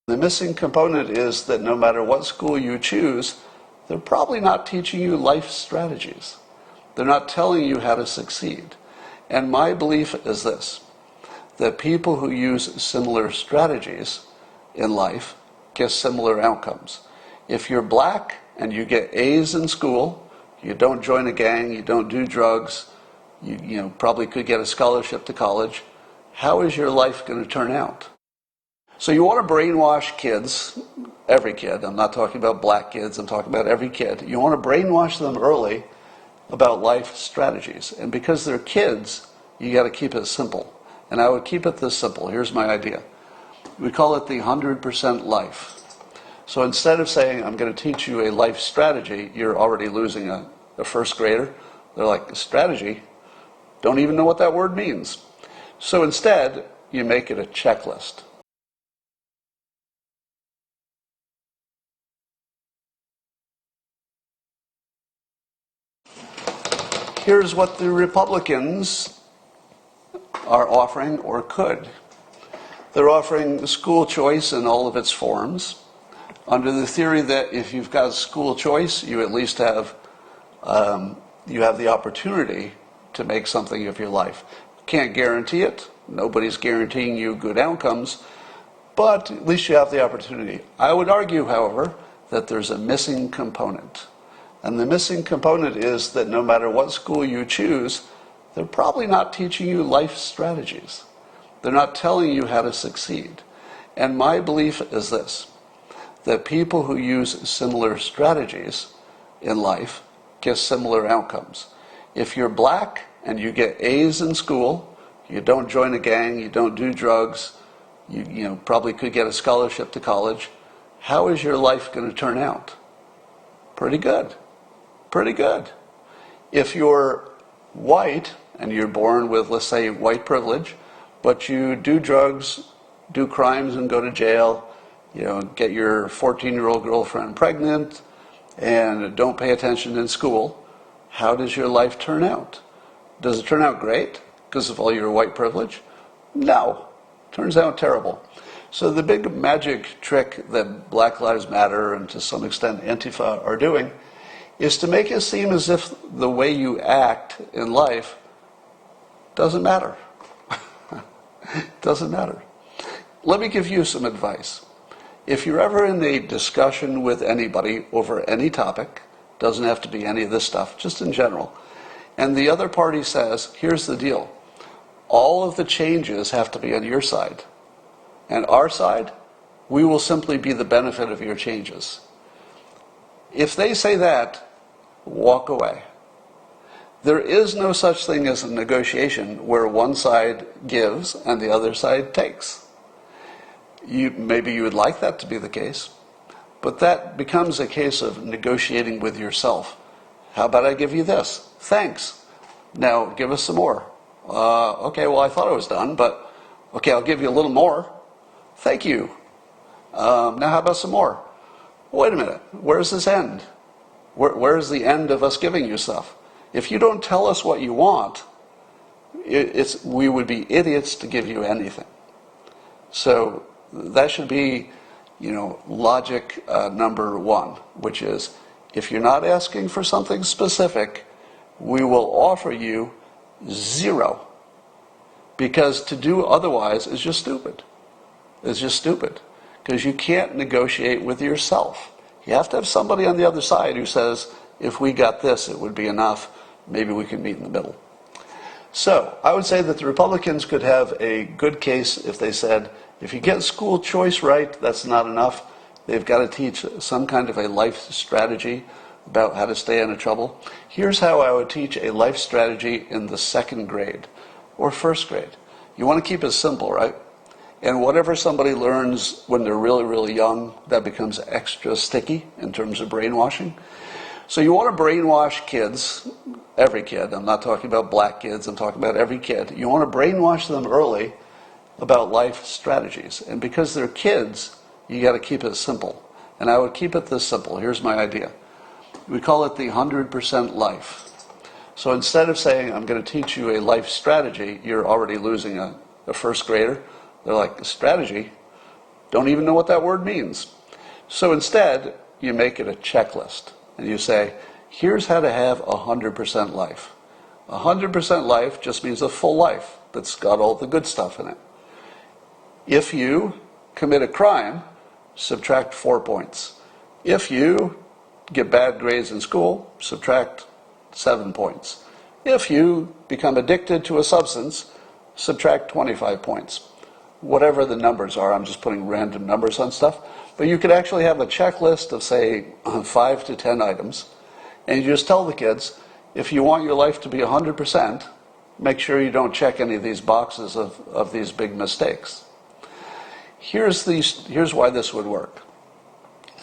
The missing component is that no matter what school you choose, they're probably not teaching you life strategies. They're not telling you how to succeed. And my belief is this, that people who use similar strategies in life get similar outcomes. If you're black and you get A's in school, you don't join a gang, you don't do drugs, you probably could get a scholarship to college, how is your life going to turn out? So you want to brainwash kids, every kid, I'm not talking about black kids, I'm talking about every kid. You want to brainwash them early about life strategies. And because they're kids, you got to keep it simple. And I would keep it this simple. Here's my idea. We call it the 100% life. So instead of saying, I'm going to teach you a life strategy, you're already losing a first grader. They're like, strategy? Don't even know what that word means. So instead, you make it a checklist. Here's what the Republicans are offering or could. They're offering school choice in all of its forms, under the theory that if you've got school choice, you at least have the opportunity to make something of your life. Can't guarantee it. Nobody's guaranteeing you good outcomes, but at least you have the opportunity. I would argue, however, that there's a missing component. And the missing component is that no matter what school you choose, they're probably not teaching you life strategies. They're not telling you how to succeed. And my belief is this, that people who use similar strategies in life get similar outcomes. If you're black and you get A's in school, you don't join a gang, you don't do drugs, you probably could get a scholarship to college, how is your life going to turn out? Pretty good. Pretty good. If you're white and you're born with, let's say, white privilege, but you do drugs, do crimes and go to jail, get your 14-year-old girlfriend pregnant and don't pay attention in school, how does your life turn out? Does it turn out great because of all your white privilege? No. Turns out terrible. So the big magic trick that Black Lives Matter and to some extent Antifa are doing is to make it seem as if the way you act in life doesn't matter. Doesn't matter. Let me give you some advice. If you're ever in a discussion with anybody over any topic, doesn't have to be any of this stuff, just in general, and the other party says, here's the deal, all of the changes have to be on your side. And our side, we will simply be the benefit of your changes. If they say that, walk away. There is no such thing as a negotiation where one side gives and the other side takes. Maybe you would like that to be the case, but that becomes a case of negotiating with yourself. How about I give you this? Thanks. Now give us some more. Okay, well I thought I was done, but okay, I'll give you a little more. Thank you. Now how about some more? Wait a minute, where's this end? Where's the end of us giving you stuff? If you don't tell us what you want, we would be idiots to give you anything. So that should be, logic number one, which is if you're not asking for something specific, we will offer you zero. Because to do otherwise is just stupid. It's just stupid. Because you can't negotiate with yourself. You have to have somebody on the other side who says, if we got this, it would be enough. Maybe we can meet in the middle. So I would say that the Republicans could have a good case if they said, if you get school choice right, that's not enough. They've got to teach some kind of a life strategy about how to stay out of trouble. Here's how I would teach a life strategy in the second grade or first grade. You want to keep it simple, right? And whatever somebody learns when they're really, really young, that becomes extra sticky in terms of brainwashing. So you want to brainwash kids, every kid, I'm not talking about black kids, I'm talking about every kid. You want to brainwash them early about life strategies. And because they're kids, you got to keep it simple. And I would keep it this simple. Here's my idea. We call it the 100% life. So instead of saying, I'm going to teach you a life strategy, you're already losing a first grader. They're like, strategy? don't even know what that word means. So instead, you make it a checklist. And you say, here's how to have 100% life. 100% life just means a full life that's got all the good stuff in it. If you commit a crime, subtract 4 points. If you get bad grades in school, subtract 7 points. If you become addicted to a substance, subtract 25 points. Whatever the numbers are, I'm just putting random numbers on stuff. But you could actually have a checklist of, say, 5 to 10 items, and you just tell the kids, if you want your life to be 100%, make sure you don't check any of these boxes of these big mistakes. Here's why this would work.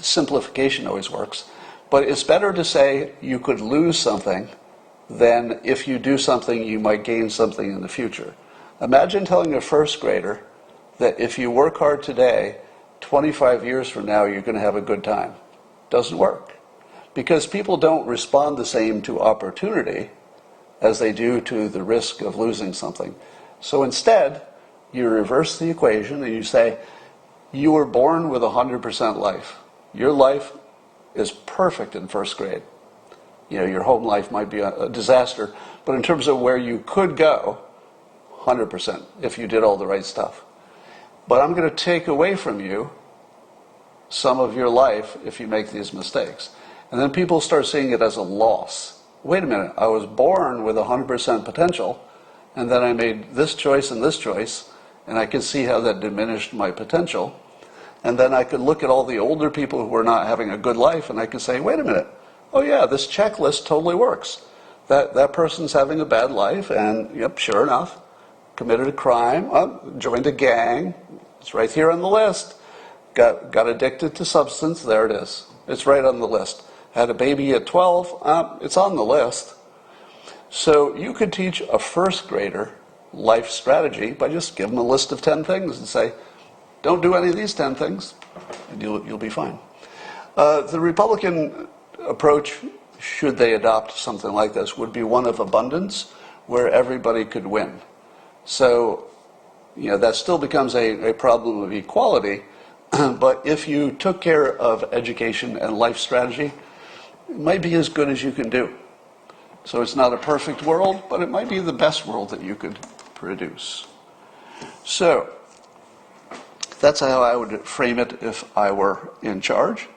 Simplification always works, but it's better to say you could lose something than if you do something, you might gain something in the future. Imagine telling a first grader that if you work hard today, 25 years from now, you're going to have a good time. Doesn't work. Because people don't respond the same to opportunity as they do to the risk of losing something. So instead, you reverse the equation and you say, you were born with 100% life. Your life is perfect in first grade. You know, your home life might be a disaster, but in terms of where you could go, 100% if you did all the right stuff. But I'm going to take away from you some of your life if you make these mistakes. And then people start seeing it as a loss. Wait a minute, I was born with 100% potential, and then I made this choice, and I can see how that diminished my potential. And then I could look at all the older people who were not having a good life, and I could say, wait a minute, oh yeah, this checklist totally works. That person's having a bad life, and yep, sure enough, committed a crime, joined a gang, it's right here on the list. Got addicted to substance, there it is. It's right on the list. Had a baby at 12, it's on the list. So you could teach a first grader life strategy by just giving them a list of 10 things and say, don't do any of these 10 things, and you'll be fine. The Republican approach, should they adopt something like this, would be one of abundance, where everybody could win. So, you know, that still becomes a problem of equality, but if you took care of education and life strategy, it might be as good as you can do. So it's not a perfect world, but it might be the best world that you could produce. So, that's how I would frame it if I were in charge.